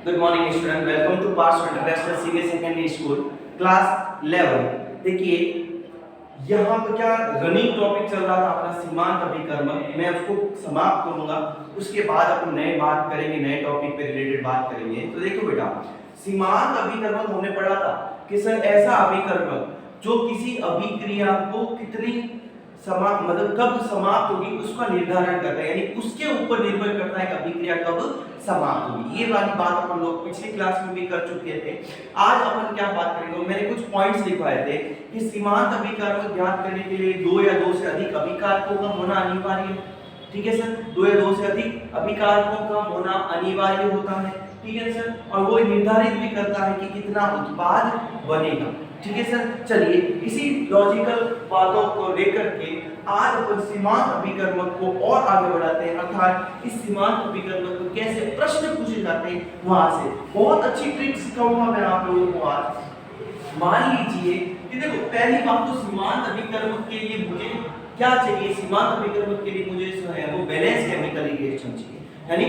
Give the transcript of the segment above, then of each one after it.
Good morning student, welcome two parts international senior secondary school class 11। देखिए यहाँ पर क्या रनिंग टॉपिक चल रहा था अपना सीमांत अभिकर्मक। मैं उसको समाप्त करूंगा, उसके बाद अपन नए बात करेंगे, नए टॉपिक पे रिलेटेड बात करेंगे। तो देखो बेटा, सीमांत अभिकर्मक होने पड़ा था कि सर ऐसा अभिकर्मक जो किसी अभिक्रिया को कितनी मतलब कब समाप्त होगी उसका निर्धारण करता है, यानी उसके ऊपर निर्भर करता है कि अभिक्रिया कब समाप्त होगी। ये वाली बात अपन लोग पिछली क्लास में भी कर चुके थे। आज अपन क्या बात करेंगे, मैंने कुछ पॉइंट्स लिखवाए थे कि सीमांत अभिकारक ज्ञात करने के लिए दो या दो से अधिक अभिकारकों का होना अनिवार्य है। ठीक है सर, दो या दो से अधिक अभिकारकों का होना अनिवार्य होता है। ठीक है सर, और वो निर्धारित भी करता है कि कितना उत्पाद बनेगा। ठीक है सर, चलिए इसी लॉजिकल बातों को लेकर के आज अपन सीमांत अभिकर्मक को और आगे बढ़ाते हैं, अर्थात इस सीमांत अभिकर्मक को कैसे प्रश्न पूछे जाते हैं वहां से बहुत अच्छी ट्रिक सिखाऊंगा मैं आप लोगों को आज। मान लीजिए कि देखो, पहली बात तो सीमांत अभिकर्मक के लिए मुझे क्या चाहिए, सीमांत अभिकर्मक के लिए मुझे जो है वो बैलेंस केमिकल रिएक्शन चाहिए, यानी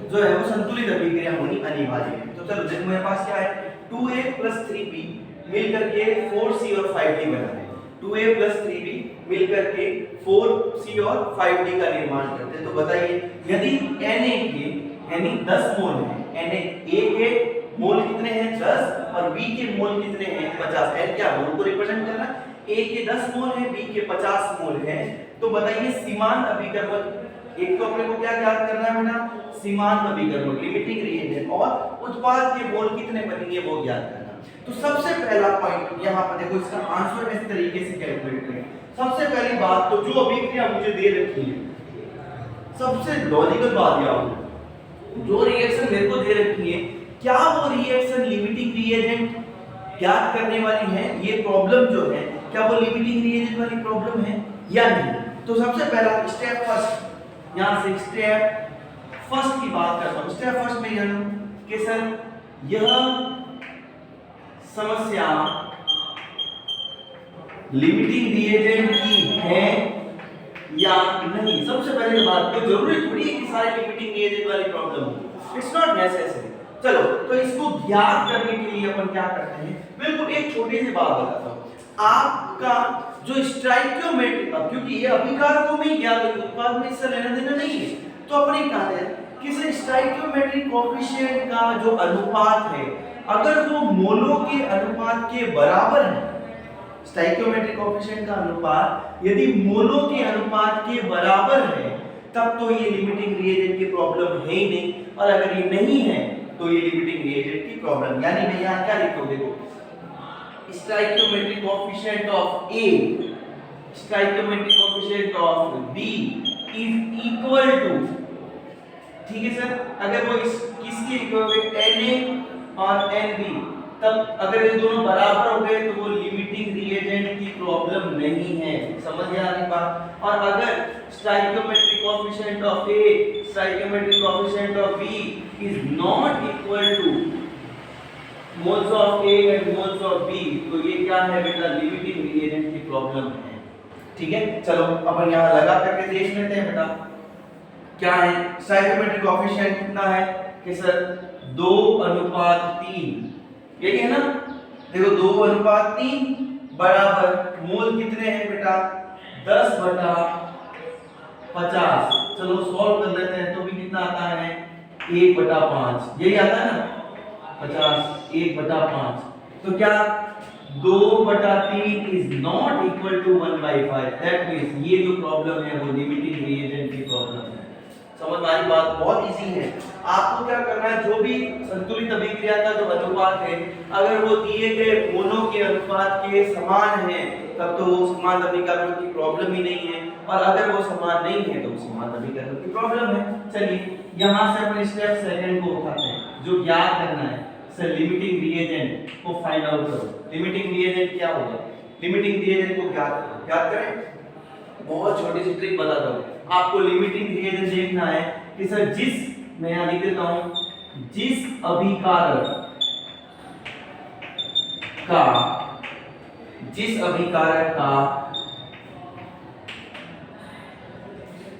जो है वो संतुलित अभिक्रिया होनी अनिवार्य है। तो चलो देखो, मेरे पास क्या है, 2a + 3b मिलकर के 4c और 5d बनाते हैं। 2a + 3b मिलकर के 4c और 5d का निर्माण करते हैं। तो बताइए, यदि Na के यानी 10 मोल है, Na A के मोल कितने हैं 10 और B के मोल कितने हैं 50। N क्या मोल को रिप्रेजेंट कर रहा है, A के 10 मोल है, B के 50 मोल है। तो बताइए सीमांत अभिकर्मक, एक तो अपने को क्या ज्ञात करना है बेटा, सीमांत अभिकर्मक लिमिटिंग रिएजेंट, और उत्पाद के मोल कितने बनेंगे वो ज्ञात करना। तो सबसे पहला पॉइंट यहाँ पर देखो, इसका आंसर इस तरीके से कैलकुलेट करें। सबसे पहली बात तो जो अभिक्रिया मुझे दे रखी है, सबसे लॉजिकल बात यह है, जो रिएक्शन मेरे को दे रखी है, क्या वो रिएक्शन लिमिटिंग रिएजेंट ज्ञात करने वाली है, ये प्रॉब्लम जो है क्या वो लिमिटिंग रिएजेंट वाली प्रॉब्लम है या नहीं। तो सबसे पहला स्टेप फर्स्ट, यहां से स्टेप फर्स्ट की बात करता हूं। स्टेप फर्स्ट में यह कि सर यह समस्या लिमिटिंग रिएजेंट की है या नहीं। सबसे पहले बात तो जरूरी थोड़ी है कि सारे लिमिटिंग रिएजेंट वाली प्रॉब्लम हो, इट्स नॉट नेसेसरी। चलो, तो इसको ज्ञात करने के लिए अपन क्या करते हैं, बिल्कुल एक छोटी सी बात बताता हूं। आपका जो स्टोइकियोमेट्रिक, क्योंकि ये अभिकारकों में ही ज्ञात है, उत्पाद में इससे लेना देना नहीं है, तो अपने कहते हैं कि स्टोइकियोमेट्रिक कोएफिशिएंट का जो अनुपात है, अगर वो मोलों के अनुपात के बराबर है, स्टोइकियोमेट्रिक कोएफिशिएंट का अनुपात यदि मोलों के अनुपात के बराबर है, तब तो ये लिमिटिंग रिएजेंट की प्रॉब्लम है ही नहीं, और अगर ये नहीं है तो ये लिमिटिंग रिएजेंट की प्रॉब्लम। यानी मैं यहां क्या लिखूं, देखो stoichiometric coefficient of A, stoichiometric coefficient of B is equal to, ठीक है सर, अगर वो किसके इक्वल है, Na और Nb, तब अगर ये दोनों बराबर हो गए तो वो लिमिटिंग रिएजेंट की प्रॉब्लम नहीं है। समझ गया आपकी बात। और अगर stoichiometric coefficient of A, stoichiometric coefficient of B is not equal two moles of A and moles of B, तो ये क्या है बेटा, लिमिटिंग रिएजेंट की प्रॉब्लम है। ठीक है, चलो अपन यहां लगा करके देख लेते हैं बेटा क्या है। स्टोइकियोमेट्रिक कोएफिशिएंट कितना है कि सर 2:3, यही है ना। देखो 2:3 बराबर मोल कितने हैं बेटा, 10/50। चलो सॉल्व कर लेते हैं, तो भी कितना आता है 1/5, यही आता है ना, 50 1/5। तो क्या 2/3 is not equal to 1/5, that means ये जो प्रॉब्लम है वो लिमिटिंग रिएजेंट की प्रॉब्लम है। समझ में आई बात, बहुत इजी है। आपको क्या करना है, जो भी संतुलित अभिक्रिया का जो अनुपात है, अगर वो दिए गए मोलों के अनुपात के समान है, तब तो वो सीमांत अभिकर्मक की प्रॉब्लम ही नहीं है, और अगर वो समान नहीं है तो सीमांत अभिकर्मक की प्रॉब्लम है। चलिए यहां से अपन स्टेप सेकंड को उठाते हैं, जो ज्ञात करना है सर लिमिटिंग रिएजेंट को फाइंड आउट करो। लिमिटिंग रिएजेंट क्या होगा, लिमिटिंग रिएजेंट को ज्ञात करें। बहुत छोटी सी ट्रिक बताता हूं आपको। लिमिटिंग रिएजेंट देखना है कि सर मैं यहां लिख देता हूं, जिस अभिकारक का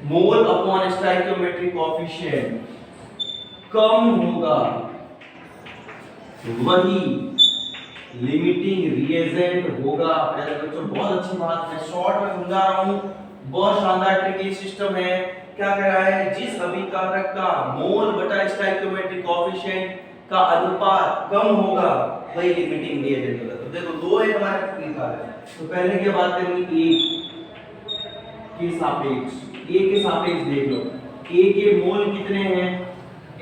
मोल अपॉन स्टोइकियोमेट्रिक कोएफिशिएंट कम होगा, वही लिमिटिंग रिएजेंट होगा। प्यारे बच्चों बहुत अच्छी बात है, शॉर्ट में समझा रहा हूँ, बहुत शानदार ट्रिकी सिस्टम है। क्या कह रहा है, जिस अभिकारक का मोल बटा स्टोइकियोमेट्रिक कोएफिशिएंट का अनुपात कम होगा वही लिमिटिंग रिएजेंट होगा। तो देखो दो है हमारे अभिकारक, तो पहले क्या बात करेंगे ए के सापेक्ष, ए के सापेक्ष देख लो, ए के मोल कितने हैं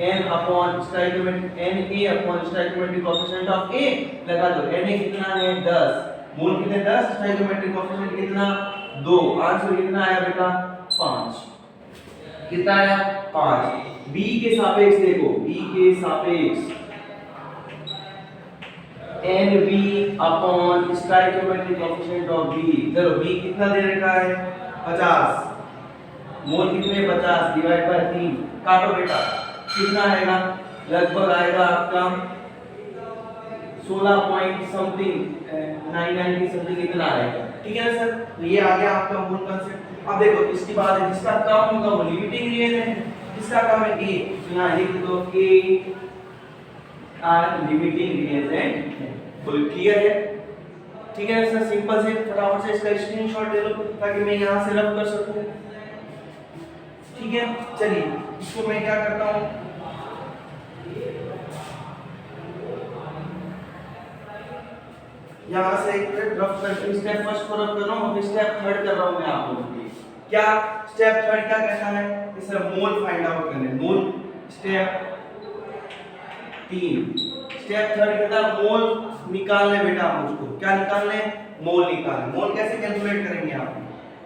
n upon stoichiometric Na upon stoichiometric coefficient of A लगा दो। Na कितना है 10, मोल कितने 10, स्टोइकियोमेट्रिक कोएफिशिएंट कितना 2, आंसर कितना आया बेटा 5, कितना आया 5। B के सापेक्ष देखो, B के सापेक्ष Nb upon stoichiometric coefficient of B, चलो B कितना दे रखा है 50, मोल कितने 50 डिवाइड बाय 3, काटो बेटा कितना आएगा, लगभग आएगा आपका 16 पॉइंट समथिंग 990 समथिंग इतना आएगा। ठीक है ना सर, तो ये आ गया आपका मूल कांसेप्ट। अब देखो इसकी बात है, जिसका कम होगा वो लिमिटिंग रिएजेंट है, जिसका कम है ए, तो यहां लिख दो ए आर लिमिटिंग रिएजेंट है। फुल क्लियर है? ठीक है सर, सिंपल से फटाफट से इसका स्क्रीनशॉट ले लो ताकि मैं यहां से रब कर सकूं। ठीक है, चलिए इसको मैं क्या करता हूं, यहां से एक रफ करके स्टेप फर्स्ट को रफ कर रहा हूं, फिर स्टेप थर्ड कर रहा हूं मैं आप लोगों के लिए। क्या स्टेप थर्ड क्या कहता है, इसे मोल फाइंड आउट करने, मोल स्टेप 3, स्टेप थर्ड कहता है मोल निकालने बेटा, मुझको क्या निकालने, मोल निकालने। मोल कैसे कैलकुलेट करेंगे आप,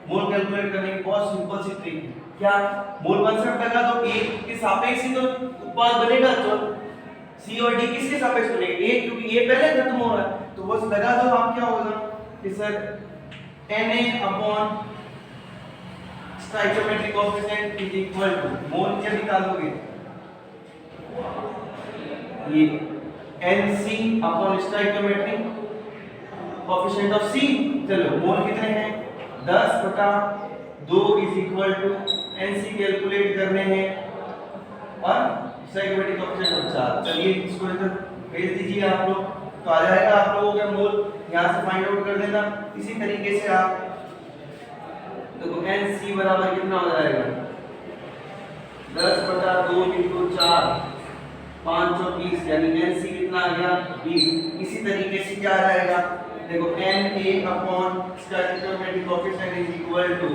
मोल कैलकुलेट करने की बहुत सिंपल सी ट्रिक है। क्या, मोल कांसेप्ट लगा दो, ए के सापेक्ष ही तो उत्पाद बनेगा, तो सी और डी किसके सापेक्ष बनेगा, ए, क्योंकि ए पहले खत्म हो रहा है, तो बस लगा दो आप, क्या होगा कि sir Na upon stoichiometric coefficient is equal to, mole क्या निकालोगे, ये Nc upon stoichiometric coefficient of C। चलो मोल कितने हैं 10 बटा 2 is equal to Nc calculate करने हैं और स्टोइकियोमेट्रिक कोएफिशिएंट ऑफ 4। चलिए इसको इधर भेज दीजिए आप लोग, तो आ जाएगा आप लोगों का मोल, यहां से फाइंड आउट कर देना। इसी तरीके से आप देखो Nc बराबर कितना हो जाएगा 10 बटा 2 इंटू 4 520, यानी Nc कितना आ गया 20। इसी तरीके से क्या आ जाएगा, देखो Na upon stoichiometric coefficient is equal to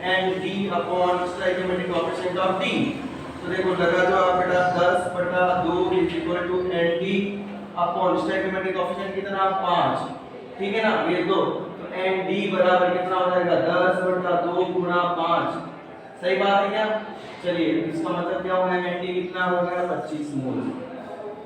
Nd upon stoichiometric coefficient of D। तो देखो लगा दो आप बेटा 10 बटा 2 is equal to Nd upon stoichiometric coefficient कितना 5, ठीक है ना, ये दो, तो Nd बराबर कितना हो जाएगा 10 बटा 2 गुणा 5, सही बात है क्या। चलिए इसका मतलब क्या हो गया, Nd कितना हो गया 25 मोल,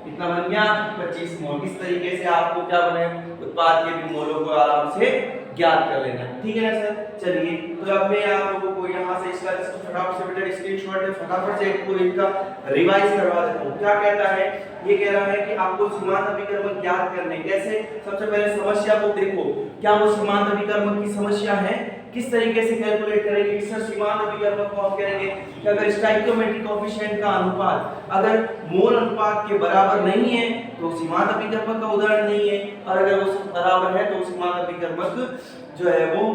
कितना बन गया 25 मोल। इस तरीके से आपको क्या बने, उत्पाद के भी मोलों को आराम से ज्ञात कर लेना, ठीक है ना सर। चलिए तो अब मैं आप लोगों को यहाँ से इसका फटाफट से बेटा स्क्रीनशॉट है, फटाफट से एक पूरी इनका रिवाइज करवा देता हूँ। क्या कहता है, ये कह रहा है कि आपको सीमांत अभिकर्मक ज्ञात करने, कैसे, सबसे पहले समस्या को देखो, क्या वो सीमांत अभिकर्मक की समस्या है, किस तरीके से कैलकुलेट करेंगे कि सर सीमांत अभिकर्मक को हम करेंगे कि अगर स्टोइकियोमेट्रिक कोएफिशिएंट का अनुपात अगर मोल अनुपात के बराबर नहीं है तो सीमांत अभिकर्मक का उदाहरण नहीं है, और अगर वो बराबर है तो सीमांत अभिकर्मक जो है वो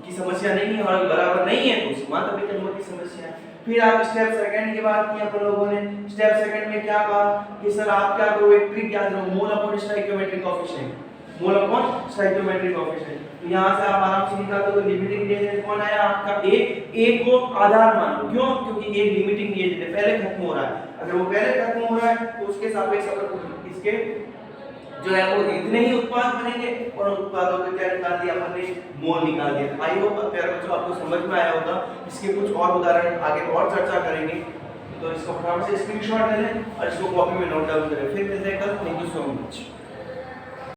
की समस्या नहीं है, और बराबर नहीं है तो सीमांत अभिकर्मक की समस्या है। फिर आप स्टेप सेकंड की बात की अपन लोगों ने, स्टेप सेकंड में क्या कहा कि सर आप क्या करो, एक ट्रिक याद रखो, mole upon stoichiometric coefficient, mole upon stoichiometric coefficient. तो यहां से आप आराम से निकाल दो, लिमिटिंग रिएजेंट कौन आया आपका ए को आधार मानो, क्यों, क्योंकि एक लिमिटिंग रिएजेंट है, पहले खत्म हो रहा है, अगर वो पहले खत्म हो रहा है तो उसके सापेक्ष अगर इसके जो है वो इतने ही उत्पाद बनेंगे, और उत्पादों को क्या निकाल दिया अपन ने, मोल निकाल दिया। आई होप प्यारे बच्चों आपको समझ में आया होगा। इसके कुछ और उदाहरण आगे और चर्चा करेंगे, तो इसको फटाफट से स्क्रीनशॉट ले लें और इसको कॉपी में नोट डाउन करें। फिर मिलते हैं कल, थैंक यू सो मच।